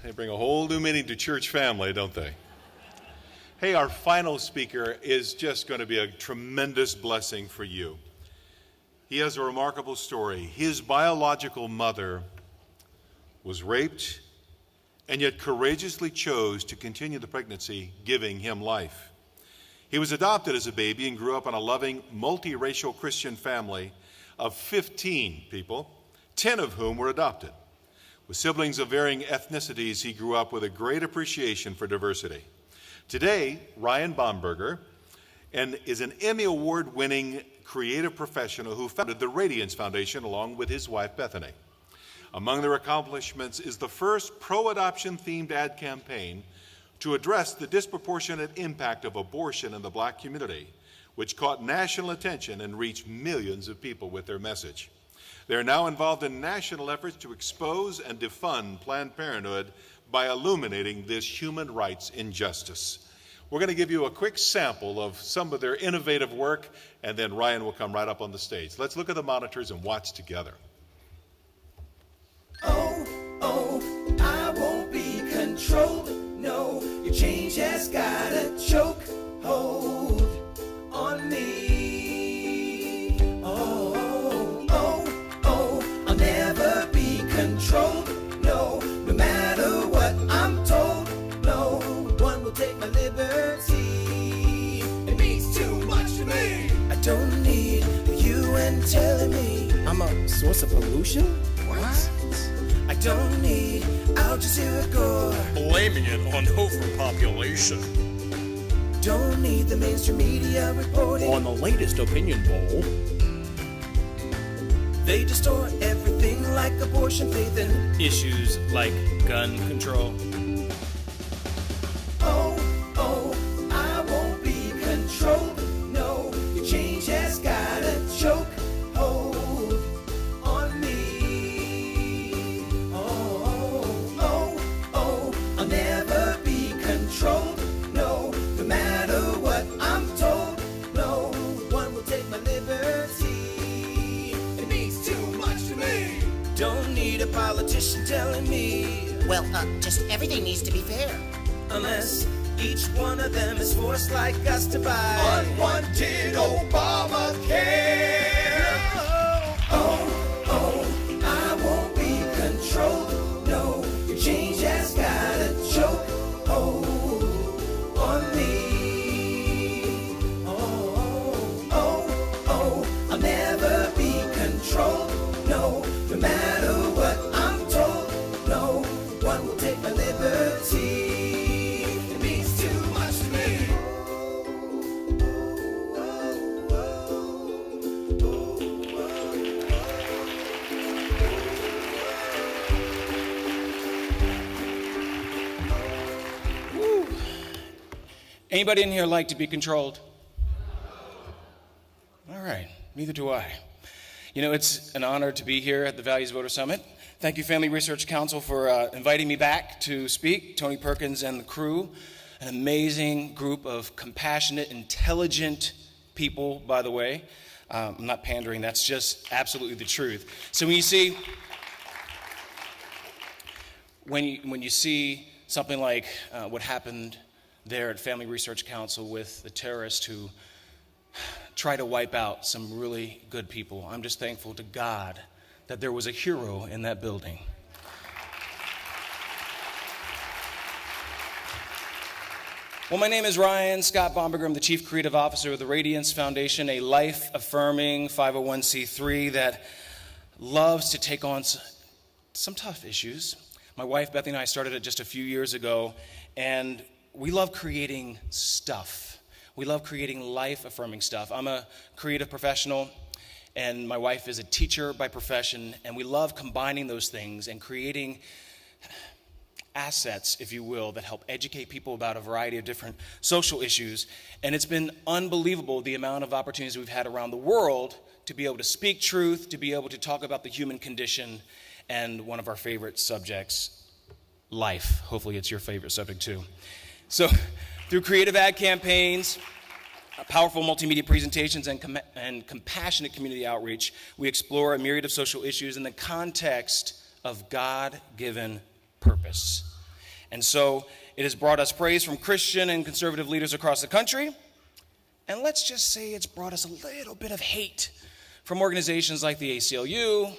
They bring a whole new meaning to church family, don't they? Hey, our final speaker is just going to be a tremendous blessing for you. He has a remarkable story. His biological mother was raped and yet courageously chose to continue the pregnancy, giving him life. He was adopted as a baby and grew up in a loving, multiracial Christian family of 15 people, 10 of whom were adopted. With siblings of varying ethnicities, he grew up with a great appreciation for diversity. Today, Ryan Bomberger is an Emmy Award-winning creative professional who founded the Radiance Foundation along with his wife, Bethany. Among their accomplishments is the first pro-adoption themed ad campaign to address the disproportionate impact of abortion in the Black community, which caught national attention and reached millions of people with their message. They are now involved in national efforts to expose and defund Planned Parenthood by illuminating this human rights injustice. We're going to give you a quick sample of some of their innovative work, and then Ryan will come right up on the stage. Let's look at the monitors and watch together. Oh, I won't be controlled. No, your change has got a choke hold on me. Oh, I'll never be controlled. No matter what I'm told. No one will take my liberty. It means too much to me. I don't need you and telling me I'm a source of pollution. What? I don't need Al Jazeera gore. Blaming it on overpopulation. Don't need the mainstream media reporting on the latest opinion poll. They distort everything like abortion, faith, and issues like gun control. Oh, I won't be controlled. No, your change has got a choke hold on me. Oh, I'll never be controlled. No matter what I'm told. No one will take my liberty. It means too much to me. Don't need a politician telling me. Well, just everything needs to be fair. Unless each one of them is forced like us to buy unwanted Obamacare. Oh, I won't be controlled. No, your change has got a choke hold on me. Oh, I'll never be controlled. No matter what I'm told. No one will take my liberty. Anybody in here like to be controlled? All right, neither do I. You know, it's an honor to be here at the Values Voter Summit. Thank you, Family Research Council, for inviting me back to speak. Tony Perkins and the crew, an amazing group of compassionate, intelligent people, by the way. I'm not pandering, that's just absolutely the truth. So when you see something like what happened there at Family Research Council with the terrorists who try to wipe out some really good people, I'm just thankful to God that there was a hero in that building. Well, my name is Ryan Scott Bomberger. I'm the Chief Creative Officer of the Radiance Foundation, a life-affirming 501c3 that loves to take on some tough issues. My wife, Bethany, and I started it just a few years ago, and we love creating stuff. We love creating life-affirming stuff. I'm a creative professional, and my wife is a teacher by profession, and we love combining those things and creating assets, if you will, that help educate people about a variety of different social issues. And it's been unbelievable the amount of opportunities we've had around the world to be able to speak truth, to be able to talk about the human condition, and one of our favorite subjects, life. Hopefully it's your favorite subject too. So through creative ad campaigns, powerful multimedia presentations, and compassionate community outreach, we explore a myriad of social issues in the context of God-given purpose. And so it has brought us praise from Christian and conservative leaders across the country. And let's just say it's brought us a little bit of hate from organizations like the ACLU,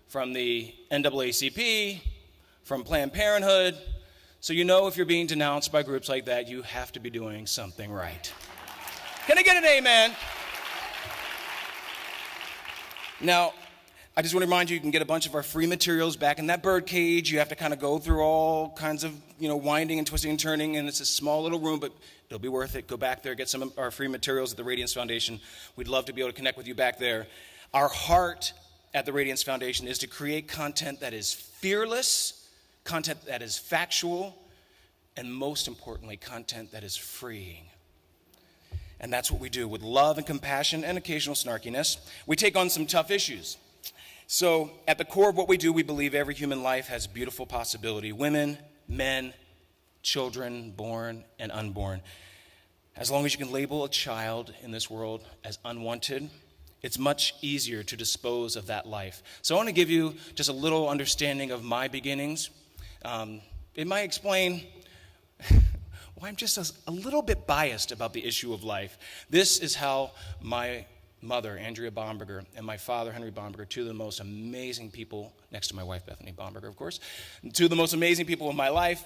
from the NAACP, from Planned Parenthood. So you know if you're being denounced by groups like that, you have to be doing something right. Can I get an amen? Now, I just want to remind you, you can get a bunch of our free materials back in that bird cage. You have to kind of go through all kinds of, winding and twisting and turning, and it's a small little room, but it'll be worth it. Go back there, get some of our free materials at the Radiance Foundation. We'd love to be able to connect with you back there. Our heart at the Radiance Foundation is to create content that is fearless, content that is factual, and most importantly, content that is freeing. And that's what we do with love and compassion and occasional snarkiness. We take on some tough issues. So at the core of what we do, we believe every human life has beautiful possibility. Women, men, children, born and unborn. As long as you can label a child in this world as unwanted, it's much easier to dispose of that life. So I want to give you just a little understanding of my beginnings. It might explain why I'm just a little bit biased about the issue of life. This is how my mother, Andrea Bomberger, and my father, Henry Bomberger, two of the most amazing people, next to my wife, Bethany Bomberger, of course, two of the most amazing people in my life,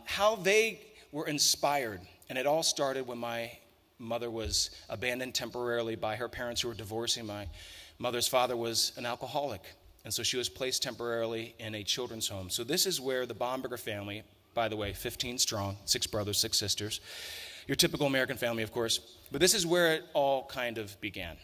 how they were inspired. And it all started when my mother was abandoned temporarily by her parents who were divorcing. My mother's father was an alcoholic, and so she was placed temporarily in a children's home. So this is where the Bomberger family, by the way, 15 strong, 6 brothers, 6 sisters, your typical American family, of course, but this is where it all kind of began.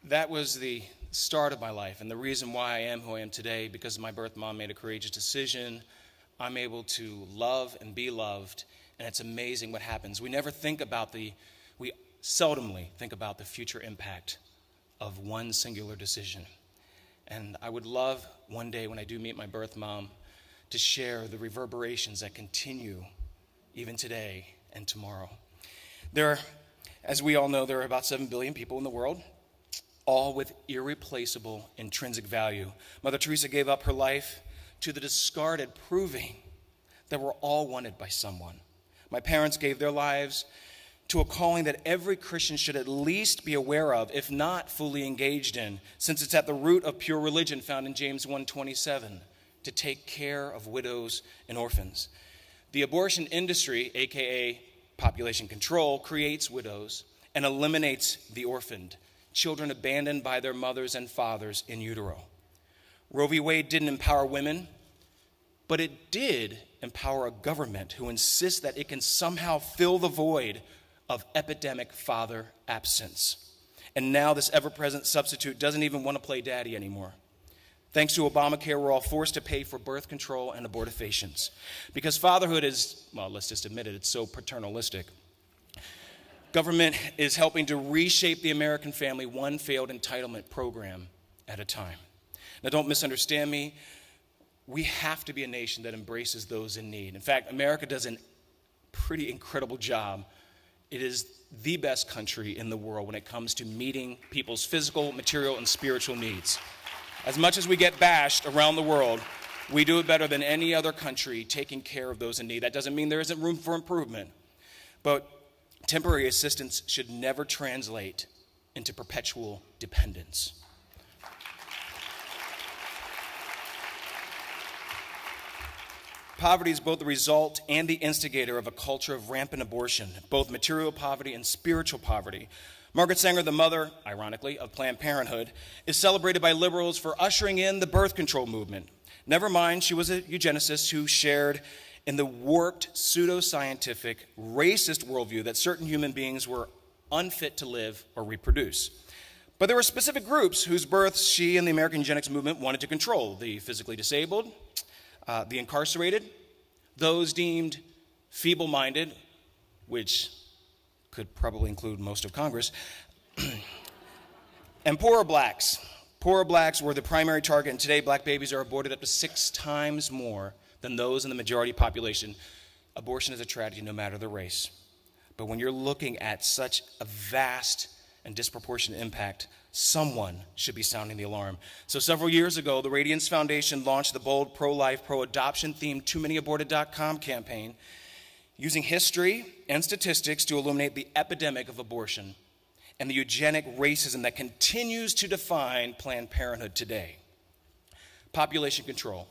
That was the start of my life, and the reason why I am who I am today, because my birth mom made a courageous decision. I'm able to love and be loved, and it's amazing what happens. We seldomly think about the future impact of one singular decision. And I would love one day when I do meet my birth mom to share the reverberations that continue even today and tomorrow. As we all know, there are about 7 billion people in the world, all with irreplaceable intrinsic value. Mother Teresa gave up her life to the discarded, proving that we're all wanted by someone. My parents gave their lives to a calling that every Christian should at least be aware of, if not fully engaged in, since it's at the root of pure religion found in James 1:27, to take care of widows and orphans. The abortion industry, aka population control, creates widows and eliminates the orphaned, children abandoned by their mothers and fathers in utero. Roe v. Wade didn't empower women, but it did empower a government who insists that it can somehow fill the void of epidemic father absence. And now this ever-present substitute doesn't even want to play daddy anymore. Thanks to Obamacare, we're all forced to pay for birth control and abortifacients. Because fatherhood is, well, let's just admit it, it's so paternalistic. Government is helping to reshape the American family one failed entitlement program at a time. Now, don't misunderstand me. We have to be a nation that embraces those in need. In fact, America does a pretty incredible job. It is the best country in the world when it comes to meeting people's physical, material, and spiritual needs. As much as we get bashed around the world, we do it better than any other country taking care of those in need. That doesn't mean there isn't room for improvement, but temporary assistance should never translate into perpetual dependence. Poverty is both the result and the instigator of a culture of rampant abortion, both material poverty and spiritual poverty. Margaret Sanger, the mother, ironically, of Planned Parenthood, is celebrated by liberals for ushering in the birth control movement. Never mind, she was a eugenicist who shared in the warped, pseudoscientific, racist worldview that certain human beings were unfit to live or reproduce. But there were specific groups whose births she and the American eugenics movement wanted to control: the physically disabled, the incarcerated, those deemed feeble-minded, which could probably include most of Congress, and poorer blacks. Poorer blacks were the primary target, and today black babies are aborted up to 6 times more than those in the majority population. Abortion is a tragedy no matter the race. But when you're looking at such a vast and disproportionate impact, someone should be sounding the alarm. So several years ago, the Radiance Foundation launched the bold pro-life, pro-adoption themed TooManyAborted.com campaign, using history and statistics to illuminate the epidemic of abortion and the eugenic racism that continues to define Planned Parenthood today. Population control.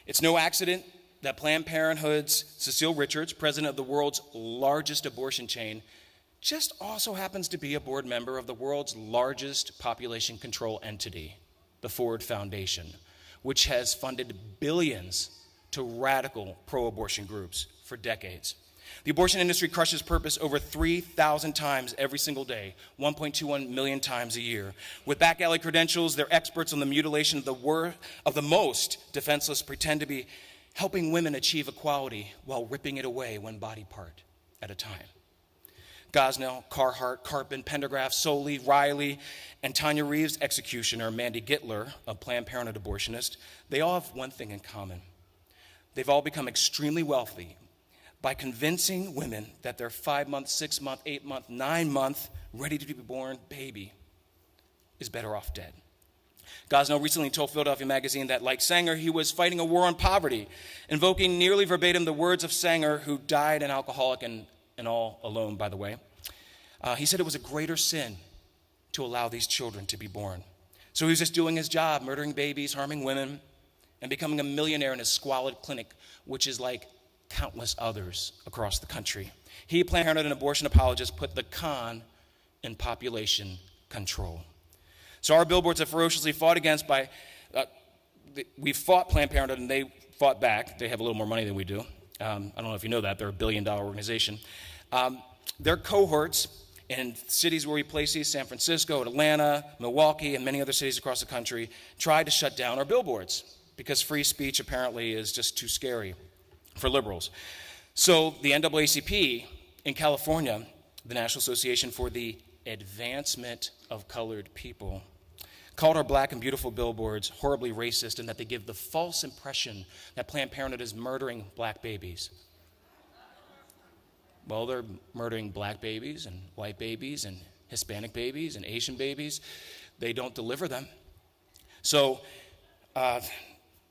It's no accident that Planned Parenthood's Cecile Richards, president of the world's largest abortion chain, just also happens to be a board member of the world's largest population control entity, the Ford Foundation, which has funded billions to radical pro-abortion groups for decades. The abortion industry crushes purpose over 3,000 times every single day, 1.21 million times a year. With back alley credentials, they're experts on the mutilation of the most defenseless, pretend to be helping women achieve equality while ripping it away one body part at a time. Gosnell, Carhart, Carpin, Pendergraft, Soley, Riley, and Tanya Reeves' executioner, Mandy Gittler, a Planned Parenthood abortionist, they all have one thing in common. They've all become extremely wealthy by convincing women that their 5-month, 6-month, 8-month, 9-month, ready-to-be-born baby is better off dead. Gosnell recently told Philadelphia Magazine that, like Sanger, he was fighting a war on poverty, invoking nearly verbatim the words of Sanger, who died an alcoholic and all alone, by the way. He said it was a greater sin to allow these children to be born. So he was just doing his job, murdering babies, harming women, and becoming a millionaire in his squalid clinic, which is like countless others across the country. He, Planned Parenthood, and abortion apologists put the con in population control. So our billboards have ferociously fought against we fought Planned Parenthood and they fought back. They have a little more money than we do. I don't know if you know that. They're a $1 billion organization. Their cohorts in cities where we place these, San Francisco, Atlanta, Milwaukee, and many other cities across the country, tried to shut down our billboards because free speech apparently is just too scary for liberals. So the NAACP in California, the National Association for the Advancement of Colored People, called our black and beautiful billboards horribly racist and that they give the false impression that Planned Parenthood is murdering black babies. Well, they're murdering black babies and white babies and Hispanic babies and Asian babies. They don't deliver them. So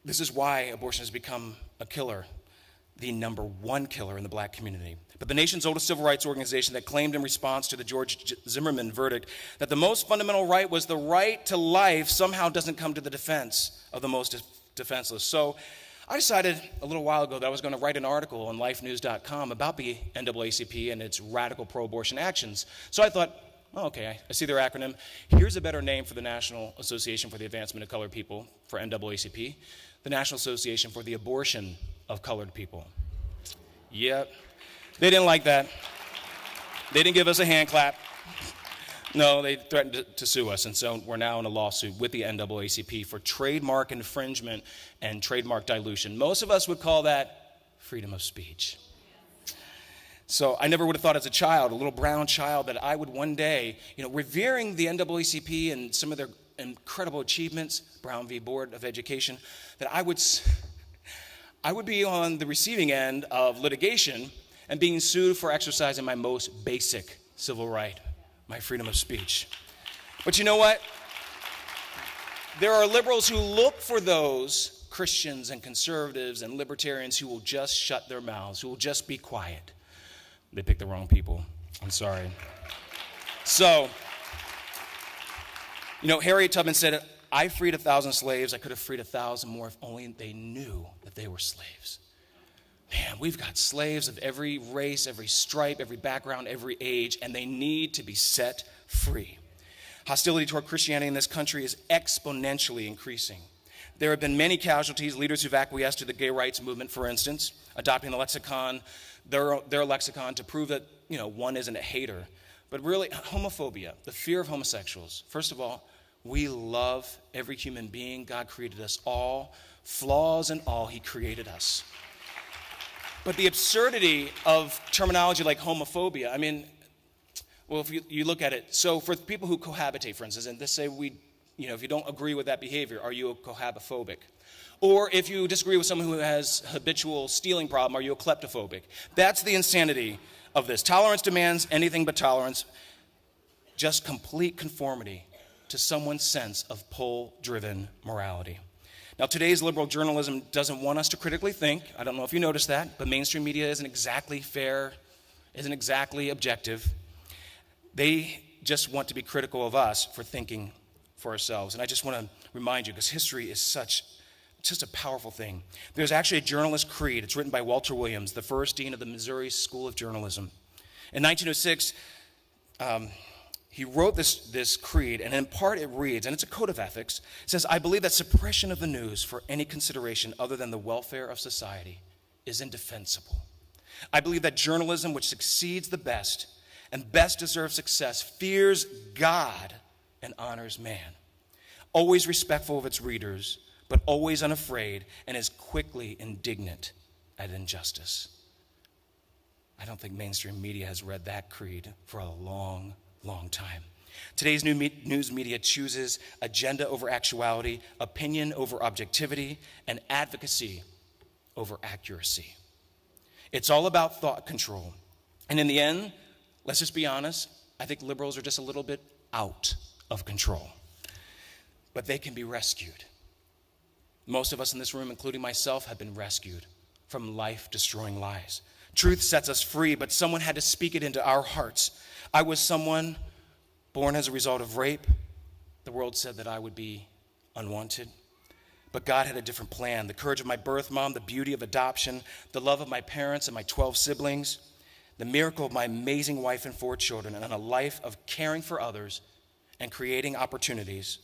this is why abortion has become a killer, the number one killer in the black community. But the nation's oldest civil rights organization that claimed in response to the George Zimmerman verdict that the most fundamental right was the right to life somehow doesn't come to the defense of the most defenseless. So I decided a little while ago that I was going to write an article on lifenews.com about the NAACP and its radical pro-abortion actions. So I thought, oh, okay, I see their acronym. Here's a better name for the National Association for the Advancement of Colored People, for NAACP, the National Association for the Abortion of Colored People. Yep. They didn't like that. They didn't give us a hand clap. No, they threatened to sue us, and so we're now in a lawsuit with the NAACP for trademark infringement and trademark dilution. Most of us would call that freedom of speech. So I never would have thought as a child, a little brown child, that I would one day, revering the NAACP and some of their incredible achievements, Brown v. Board of Education, that I would be on the receiving end of litigation and being sued for exercising my most basic civil right, my freedom of speech. But you know what? There are liberals who look for those Christians and conservatives and libertarians who will just shut their mouths, who will just be quiet. They picked the wrong people. I'm sorry. So, Harriet Tubman said, I freed 1,000 slaves. I could have freed 1,000 more if only they knew that they were slaves. man, we've got slaves of every race, every stripe, every background, every age, and they need to be set free. Hostility toward Christianity in this country is exponentially increasing. There have been many casualties, leaders who've acquiesced to the gay rights movement, for instance, adopting the lexicon, their lexicon to prove that, one isn't a hater. But really, homophobia, the fear of homosexuals. First of all, we love every human being. God created us all, flaws and all, he created us. But the absurdity of terminology like homophobia, if you look at it, so for people who cohabitate, for instance, and let's say if you don't agree with that behavior, are you a cohabophobic? Or if you disagree with someone who has habitual stealing problem, are you a kleptophobic? That's the insanity of this. Tolerance demands anything but tolerance, just complete conformity to someone's sense of pull-driven morality. Now, today's liberal journalism doesn't want us to critically think. I don't know if you noticed that, but mainstream media isn't exactly fair, isn't exactly objective. They just want to be critical of us for thinking for ourselves. And I just want to remind you, because history is just a powerful thing. There's actually a journalist creed. It's written by Walter Williams, the first dean of the Missouri School of Journalism. In 1906, he wrote this creed, and in part it reads, and it's a code of ethics. It says, "I believe that suppression of the news for any consideration other than the welfare of society is indefensible. I believe that journalism which succeeds the best and best deserves success fears God and honors man, always respectful of its readers, but always unafraid, and is quickly indignant at injustice." I don't think mainstream media has read that creed for a long time. Today's news media chooses agenda over actuality, opinion over objectivity, and advocacy over accuracy. It's all about thought control. And in the end, let's just be honest, I think liberals are just a little bit out of control. But they can be rescued. Most of us in this room, including myself, have been rescued from life-destroying lies. Truth sets us free, but someone had to speak it into our hearts. I was someone born as a result of rape. The world said that I would be unwanted. But God had a different plan. The courage of my birth mom, the beauty of adoption, the love of my parents and my 12 siblings, the miracle of my amazing wife and 4 children, and a life of caring for others and creating opportunities.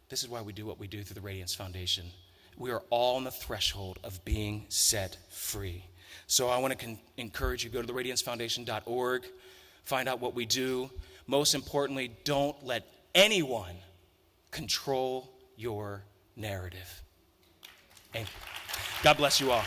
This is why we do what we do through the Radiance Foundation. We are all on the threshold of being set free. So I want to encourage you, go to theradiancefoundation.org, find out what we do. Most importantly, don't let anyone control your narrative. Amen. God bless you all.